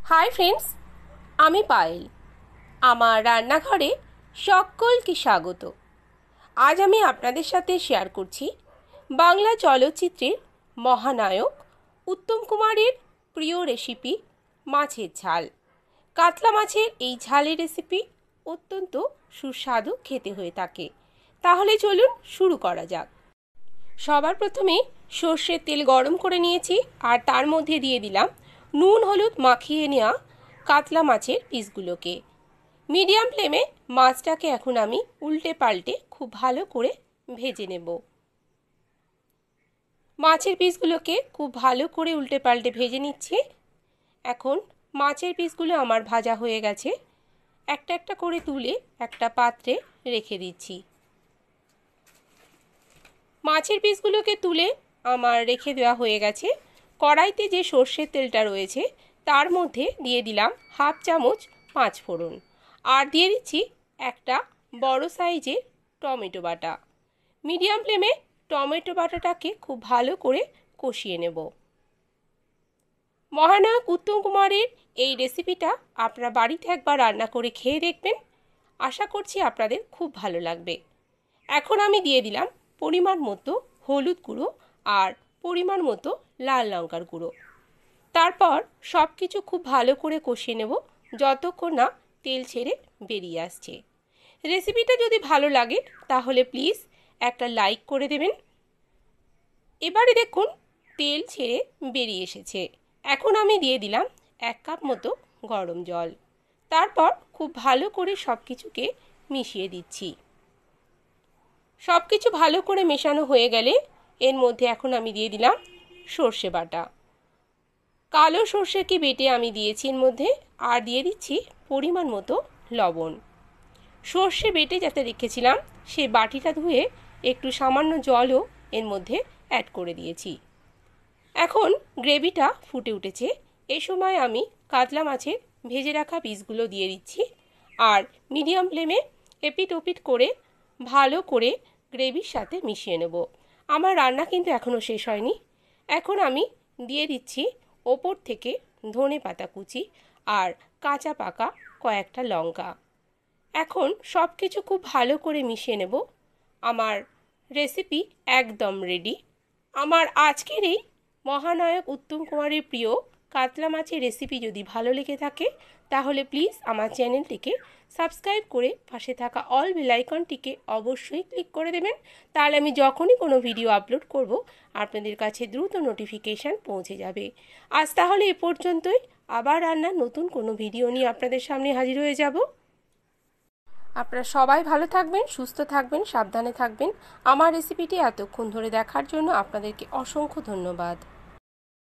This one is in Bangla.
हाई फ्रेंड्स आमी पायल आमार रान्नाघरे सकलके स्वागत। आज आमी आपनादेर साथे शेयर करछि बांगला चलचित्रेर महानायक उत्तम कुमारेर प्रिय रेसिपि माछेर झाल। कातला माछेर एई झालेर रेसिपि अत्यंत सुस्वादु खेते हये थाके। ताहले चलुन शुरू करा जाक। सबार प्रथमे सर्षेर तेल गरम करे नियेछि आर तार मध्ये दिये दिलाम নুন হলুদ মাখিয়ে নেওয়া কাতলা মাছের পিসগুলোকে। মিডিয়াম ফ্লেমে মাছটাকে এখন আমি উল্টে পাল্টে খুব ভালো করে ভেজে নেব। মাছের পিসগুলোকে খুব ভালো করে উল্টে পাল্টে ভেজে নিচ্ছি। এখন মাছের পিসগুলো আমার ভাজা হয়ে গেছে। একটা একটা করে তুলে একটা পাত্রে রেখে দিচ্ছি। মাছের পিসগুলোকে তুলে আমার রেখে দেওয়া হয়ে গেছে। কড়াইতে যে সর্ষের তেলটা রয়েছে তার মধ্যে দিয়ে দিলাম হাফ চামচ পাঁচ ফোড়ন আর দিয়ে দিচ্ছি একটা বড় সাইজের টমেটো বাটা। মিডিয়াম ফ্লেমে টমেটো বাটাটাকে খুব ভালো করে কষিয়ে নেব। মহানায়ক উত্তম কুমারের এই রেসিপিটা আপনারা বাড়িতে একবার রান্না করে খেয়ে দেখবেন। আশা করছি আপনাদের খুব ভালো লাগবে। এখন আমি দিয়ে দিলাম পরিমাণ মতো হলুদ গুঁড়ো আর পরিমাণ মতো লাল লঙ্কার গুঁড়ো। তারপর সব কিছু খুব ভালো করে কষিয়ে নেব যতক্ষণ না তেল ছেড়ে বেরিয়ে আসছে। রেসিপিটা যদি ভালো লাগে তাহলে প্লিজ একটা লাইক করে দেবেন। এবারে দেখুন তেল ছেড়ে বেরিয়ে এসেছে। এখন আমি দিয়ে দিলাম 1 কাপ মতো গরম জল। তারপর খুব ভালো করে সব কিছুকে মিশিয়ে দিচ্ছি। সব কিছু ভালো করে মেশানো হয়ে গেলে এর মধ্যে এখন আমি দিয়ে দিলাম সর্ষে বাটা। কালো সর্ষেকে বেটে আমি দিয়েছি এর মধ্যে আর দিয়ে দিচ্ছি পরিমাণ মতো লবণ। সর্ষে বেটে যাতে রেখেছিলাম সেই বাটিটা ধুয়ে একটু সামান্য জলও এর মধ্যে অ্যাড করে দিয়েছি। এখন গ্রেভিটা ফুটে উঠেছে। এই সময় আমি কাতলা মাছের ভেজে রাখা পিসগুলো দিয়ে দিচ্ছি আর মিডিয়াম ফ্লেমে এপিট ওপিট করে ভালো করে গ্রেভির সাথে মিশিয়ে নেব। আমার রান্না কিন্তু এখনও শেষ হয়নি। এখন আমি দিয়ে দিচ্ছি ওপর থেকে ধনে পাতা কুচি আর কাঁচা পাকা কয়েকটা লঙ্কা। এখন সব কিছু খুব ভালো করে মিশিয়ে নেব। আমার রেসিপি একদম রেডি। আমার আজকের এই মহানায়ক উত্তম কুমারের প্রিয় কাতলা মাছের রেসিপি যদি ভালো লেগে থাকে তাহলে প্লিজ আমার চ্যানেলটিকে সাবস্ক্রাইব করে পাশে থাকা অল বেল আইকনটিকে অবশ্যই ক্লিক করে দেবেন। তাহলে আমি যখনই কোনো ভিডিও আপলোড করব আপনাদের কাছে দ্রুত নোটিফিকেশান পৌঁছে যাবে। আজ তাহলে এ পর্যন্তই। আবার রান্নার নতুন কোনো ভিডিও নিয়ে আপনাদের সামনে হাজির হয়ে যাব। আপনারা সবাই ভালো থাকবেন, সুস্থ থাকবেন, সাবধানে থাকবেন। আমার রেসিপিটি এতক্ষণ ধরে দেখার জন্য আপনাদেরকে অসংখ্য ধন্যবাদ।